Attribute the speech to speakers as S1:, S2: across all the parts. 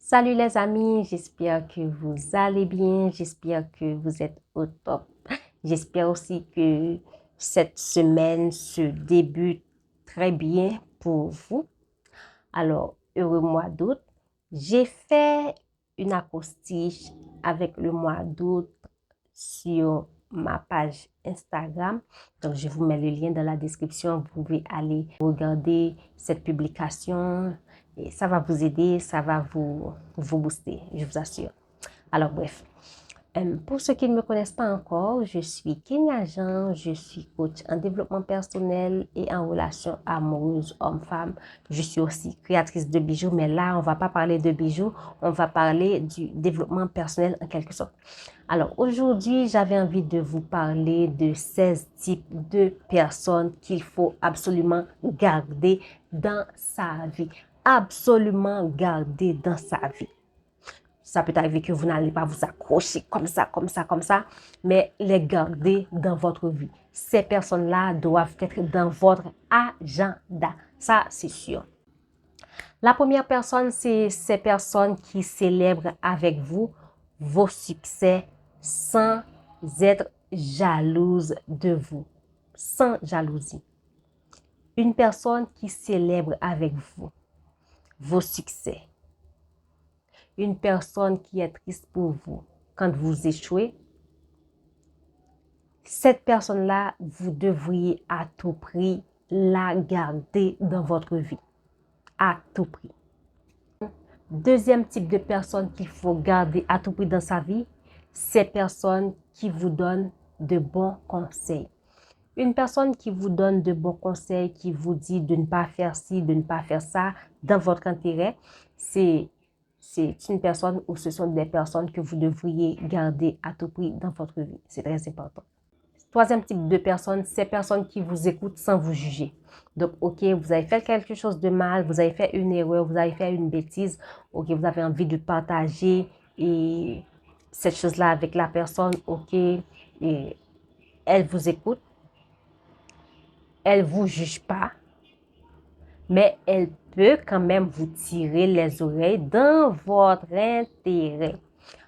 S1: Salut les amis, j'espère que vous allez bien, j'espère que vous êtes au top. J'espère aussi que cette semaine se débute très bien pour vous. Alors, heureux mois d'août. J'ai fait une acrostiche avec le mois d'août sur ma page Instagram. Donc, je vous mets le lien dans la description. Vous pouvez aller regarder cette publication et ça va vous aider, ça va vous booster, je vous assure. Alors, bref. Pour ceux qui ne me connaissent pas encore, je suis Kenya Jean, je suis coach en développement personnel et en relations amoureuses homme-femme. Je suis aussi créatrice de bijoux, mais là, on ne va pas parler de bijoux, on va parler du développement personnel en quelque sorte. Alors, aujourd'hui, j'avais envie de vous parler de 16 types de personnes qu'il faut absolument garder dans sa vie. Absolument garder dans sa vie. Ça peut arriver que vous n'allez pas vous accrocher comme ça, mais les garder dans votre vie. Ces personnes-là doivent être dans votre agenda. Ça, c'est sûr. La première personne, c'est ces personnes qui célèbrent avec vous vos succès sans être jalouse de vous. Sans jalousie. Une personne qui célèbre avec vous vos succès. Une personne qui est triste pour vous quand vous échouez, cette personne-là, vous devriez à tout prix la garder dans votre vie. À tout prix. Deuxième type de personne qu'il faut garder à tout prix dans sa vie, ces personnes qui vous donnent de bons conseils. Une personne qui vous donne de bons conseils, qui vous dit de ne pas faire ci, de ne pas faire ça dans votre intérêt, c'est une personne ou ce sont des personnes que vous devriez garder à tout prix dans votre vie. C'est très important. Troisième type de personnes, ces personnes qui vous écoutent sans vous juger. Donc, ok, vous avez fait quelque chose de mal, vous avez fait une erreur, vous avez fait une bêtise, ok, vous avez envie de partager et cette chose-là avec la personne, ok, et elle vous écoute, elle ne vous juge pas, mais elle peut quand même vous tirer les oreilles dans votre intérêt.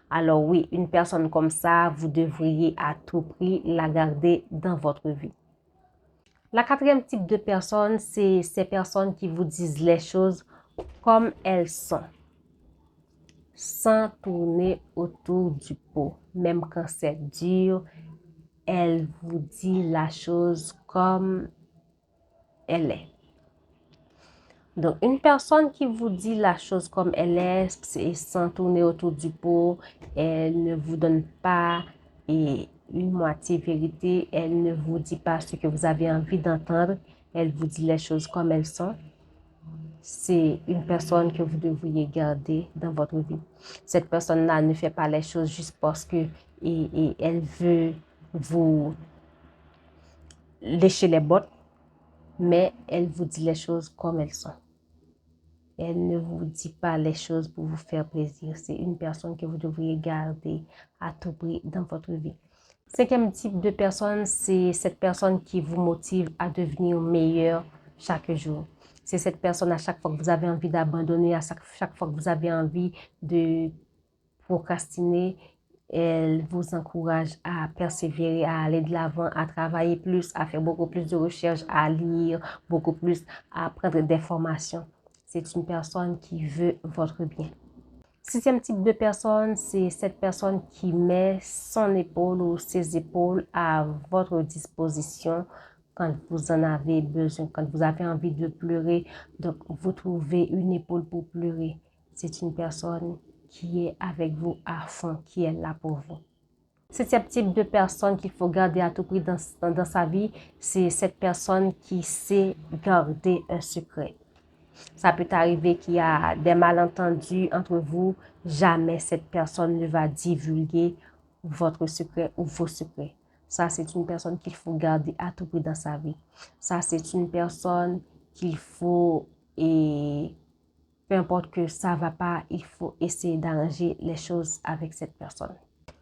S1: Alors oui, une personne comme ça, vous devriez à tout prix la garder dans votre vie. La quatrième type de personne, c'est ces personnes qui vous disent les choses comme elles sont, sans tourner autour du pot. Même quand c'est dur, elle vous dit la chose comme elle est. Donc, une personne qui vous dit la chose comme elle est, sans tourner autour du pot, elle ne vous donne pas une moitié vérité, elle ne vous dit pas ce que vous avez envie d'entendre, elle vous dit les choses comme elles sont. C'est une personne que vous devriez garder dans votre vie. Cette personne-là ne fait pas les choses juste parce que elle veut vous lécher les bottes, mais elle vous dit les choses comme elles sont. Elle ne vous dit pas les choses pour vous faire plaisir. C'est une personne que vous devriez garder à tout prix dans votre vie. Cinquième type de personne, c'est cette personne qui vous motive à devenir meilleur chaque jour. C'est cette personne à chaque fois que vous avez envie d'abandonner, à chaque fois que vous avez envie de procrastiner, elle vous encourage à persévérer, à aller de l'avant, à travailler plus, à faire beaucoup plus de recherches, à lire beaucoup plus, à prendre des formations. C'est une personne qui veut votre bien. Sixième type de personne, c'est cette personne qui met son épaule ou ses épaules à votre disposition quand vous en avez besoin, quand vous avez envie de pleurer. Donc, vous trouvez une épaule pour pleurer. C'est une personne qui est avec vous à fond, qui est là pour vous. Septième type de personne qu'il faut garder à tout prix dans sa vie, c'est cette personne qui sait garder un secret. Ça peut arriver qu'il y a des malentendus entre vous. Jamais cette personne ne va divulguer votre secret ou vos secrets. Ça, c'est une personne qu'il faut garder à tout prix dans sa vie. Ça, c'est une personne qu'il faut, et peu importe que ça ne va pas, il faut essayer d'arranger les choses avec cette personne.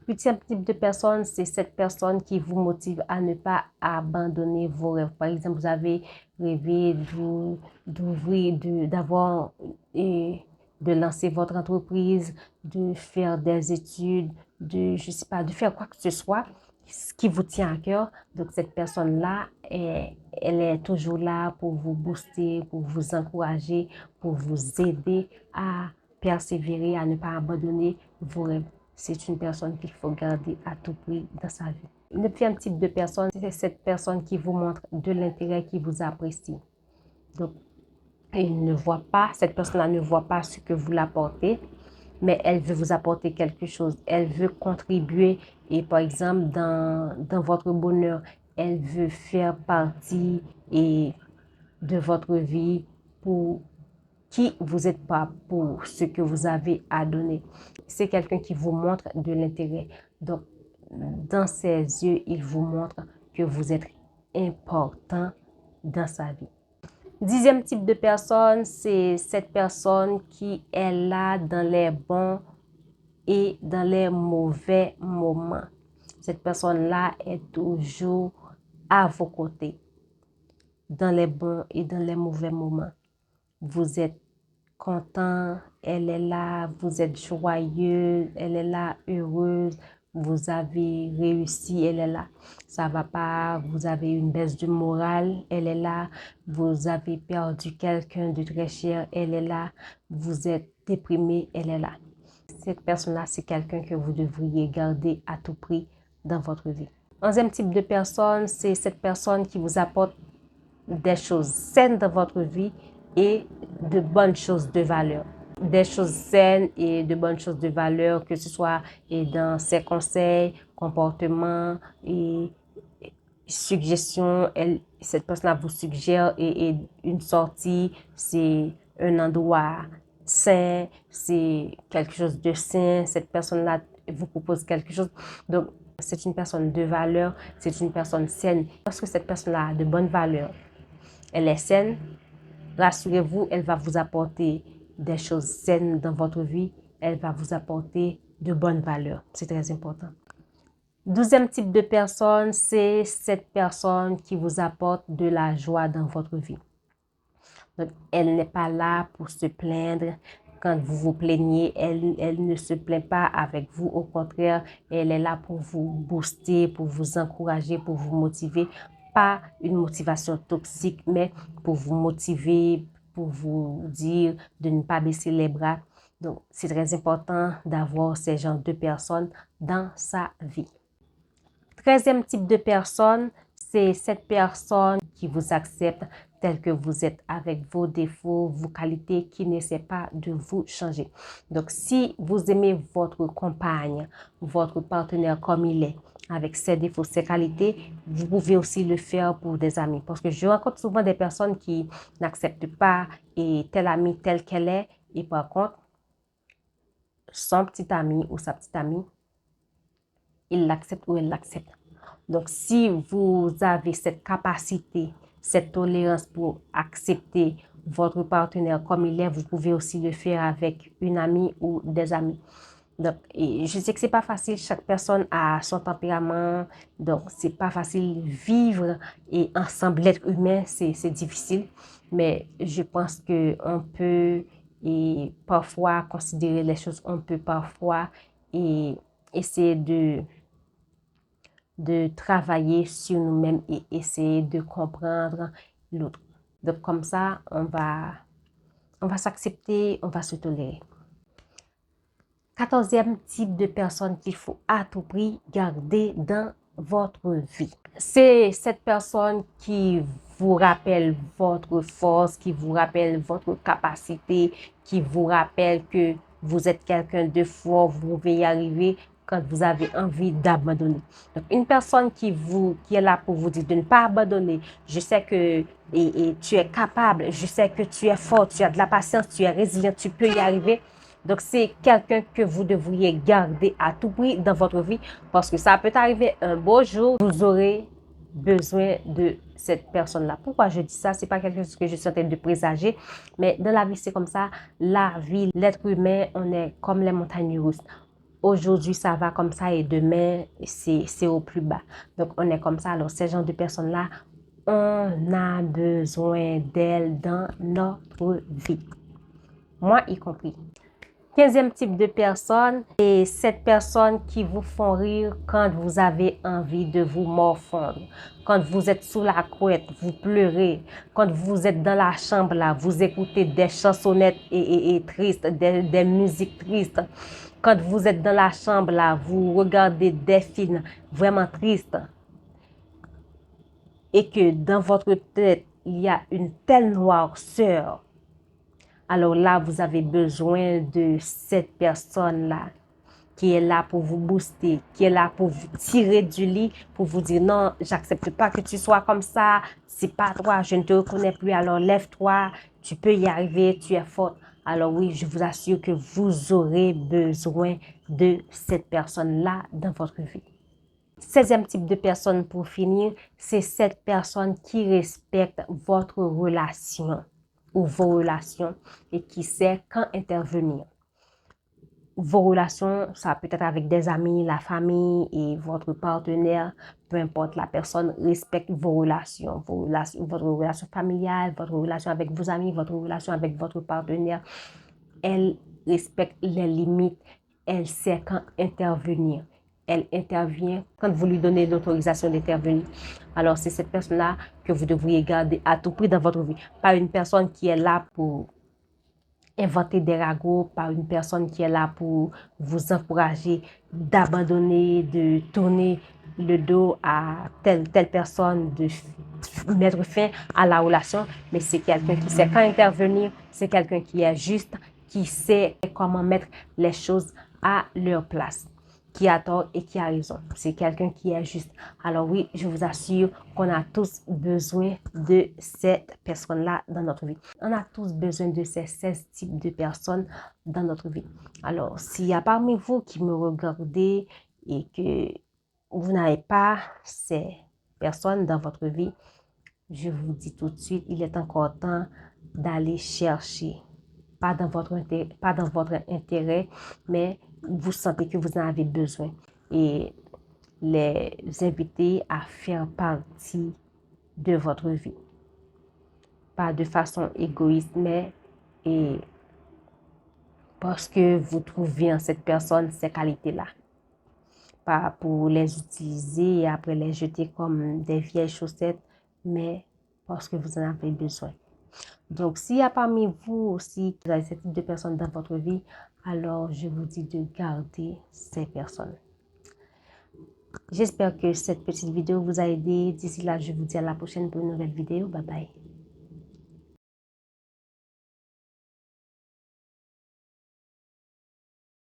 S1: Huitième type de personne, c'est cette personne qui vous motive à ne pas abandonner vos rêves. Par exemple, vous avez rêvé d'avoir de lancer votre entreprise, de faire des études, je sais pas, de faire quoi que ce soit, ce qui vous tient à cœur. Donc, cette personne-là, elle est toujours là pour vous booster, pour vous encourager, pour vous aider à persévérer, à ne pas abandonner vos rêves. C'est une personne qu'il faut garder à tout prix dans sa vie. Le deuxième type de personne, c'est cette personne qui vous montre de l'intérêt, qui vous apprécie. Donc, cette personne-là ne voit pas ce que vous l'apportez, mais elle veut vous apporter quelque chose. Elle veut contribuer et par exemple, dans votre bonheur, elle veut faire partie de votre vie pour qui vous êtes pas, pour ce que vous avez à donner. C'est quelqu'un qui vous montre de l'intérêt. Donc, dans ses yeux, il vous montre que vous êtes important dans sa vie. Dixième type de personne, c'est cette personne qui est là dans les bons et dans les mauvais moments. Cette personne-là est toujours à vos côtés, dans les bons et dans les mauvais moments. Vous êtes content, elle est là, vous êtes joyeux, elle est là, heureuse, vous avez réussi, elle est là. Ça va pas, vous avez une baisse de morale, elle est là. Vous avez perdu quelqu'un de très cher, elle est là. Vous êtes déprimé, elle est là. Cette personne-là, c'est quelqu'un que vous devriez garder à tout prix dans votre vie. Onzième type de personne, c'est cette personne qui vous apporte des choses saines dans votre vie et de bonnes choses de valeur. Des choses saines et de bonnes choses de valeur, que ce soit dans ses conseils, comportements et suggestions. Cette personne-là vous suggère une sortie, c'est un endroit sain, c'est quelque chose de sain. Cette personne-là vous propose quelque chose. Donc, c'est une personne de valeur, c'est une personne saine. Parce que cette personne-là a de bonnes valeurs, elle est saine, rassurez-vous, elle va vous apporter des choses saines dans votre vie. Elle va vous apporter de bonnes valeurs. C'est très important. Douzième type de personne, c'est cette personne qui vous apporte de la joie dans votre vie. Donc, elle n'est pas là pour se plaindre. Quand vous vous plaignez, elle ne se plaint pas avec vous. Au contraire, elle est là pour vous booster, pour vous encourager, pour vous motiver. Pas une motivation toxique, mais pour vous motiver, pour vous dire de ne pas baisser les bras. Donc, c'est très important d'avoir ces genres de personnes dans sa vie. 13e type de personne, c'est cette personne qui vous accepte tel que vous êtes avec vos défauts, vos qualités, qui n'essaie pas de vous changer. Donc, si vous aimez votre compagne, votre partenaire comme il est, avec ses défauts, ses qualités, vous pouvez aussi le faire pour des amis. Parce que je rencontre souvent des personnes qui n'acceptent pas telle amie telle qu'elle est, et par contre, son petit ami ou sa petite amie, il l'accepte ou elle l'accepte. Donc, si vous avez cette capacité, cette tolérance pour accepter votre partenaire comme il est, vous pouvez aussi le faire avec une amie ou des amis. Donc, je sais que c'est pas facile, chaque personne a son tempérament, donc c'est pas facile vivre et ensemble, l'être humain, c'est difficile, mais je pense que on peut parfois considérer les choses, on peut parfois essayer de travailler sur nous-mêmes et essayer de comprendre l'autre. Donc, comme ça, on va s'accepter, on va se tolérer. 14e type de personne qu'il faut à tout prix garder dans votre vie. C'est cette personne qui vous rappelle votre force, qui vous rappelle votre capacité, qui vous rappelle que vous êtes quelqu'un de fort, vous pouvez y arriver quand vous avez envie d'abandonner. Donc, une personne qui est là pour vous dire de ne pas abandonner. Je sais que tu es capable, je sais que tu es fort, tu as de la patience, tu es résilient, tu peux y arriver. Donc, c'est quelqu'un que vous devriez garder à tout prix dans votre vie parce que ça peut arriver un beau jour, vous aurez besoin de cette personne-là. Pourquoi je dis ça? C'est pas quelque chose que je suis en train de présager, mais dans la vie, c'est comme ça. La vie, l'être humain, on est comme les montagnes russes. Aujourd'hui, ça va comme ça et demain, c'est au plus bas. Donc, on est comme ça. Alors, ces gens de personnes-là, on a besoin d'elles dans notre vie. Moi y compris. 15e type de personne, c'est cette personne qui vous font rire quand vous avez envie de vous morfondre. Quand vous êtes sous la couette, vous pleurez. Quand vous êtes dans la chambre, là, vous écoutez des chansonnettes et tristes, des musiques tristes. Quand vous êtes dans la chambre, là, vous regardez des films vraiment tristes. Et que dans votre tête, il y a une telle noirceur. Alors là, vous avez besoin de cette personne-là qui est là pour vous booster, qui est là pour vous tirer du lit, pour vous dire non, j'accepte pas que tu sois comme ça, c'est pas toi, je ne te reconnais plus, alors lève-toi, tu peux y arriver, tu es forte. Alors oui, je vous assure que vous aurez besoin de cette personne-là dans votre vie. 16e type de personne pour finir, c'est cette personne qui respecte votre relation ou vos relations et qui sait quand intervenir. Vos relations, ça peut être avec des amis, la famille et votre partenaire, peu importe, la personne respecte vos relations, votre relation familiale, votre relation avec vos amis, votre relation avec votre partenaire. Elle respecte les limites, elle sait quand intervenir. Elle intervient quand vous lui donnez l'autorisation d'intervenir. Alors, c'est cette personne-là que vous devriez garder à tout prix dans votre vie. Pas une personne qui est là pour inventer des ragots, par une personne qui est là pour vous encourager d'abandonner, de tourner le dos à telle personne, de mettre fin à la relation, mais c'est quelqu'un qui sait quand intervenir, c'est quelqu'un qui est juste, qui sait comment mettre les choses à leur place, qui a tort et qui a raison. C'est quelqu'un qui est juste. Alors oui, je vous assure qu'on a tous besoin de cette personne-là dans notre vie. On a tous besoin de ces 16 types de personnes dans notre vie. Alors, s'il y a parmi vous qui me regardez et que vous n'avez pas ces personnes dans votre vie, je vous dis tout de suite, il est encore temps d'aller chercher. Pas dans votre intérêt, mais vous sentez que vous en avez besoin. Et les inviter à faire partie de votre vie. Pas de façon égoïste, mais et parce que vous trouvez en cette personne ces qualités-là. Pas pour les utiliser et après les jeter comme des vieilles chaussettes, mais parce que vous en avez besoin. Donc, s'il y a parmi vous aussi qui avez ce type de personnes dans votre vie, alors je vous dis de garder ces personnes. J'espère que cette petite vidéo vous a aidé. D'ici là, je vous dis à la prochaine pour une nouvelle vidéo. Bye bye.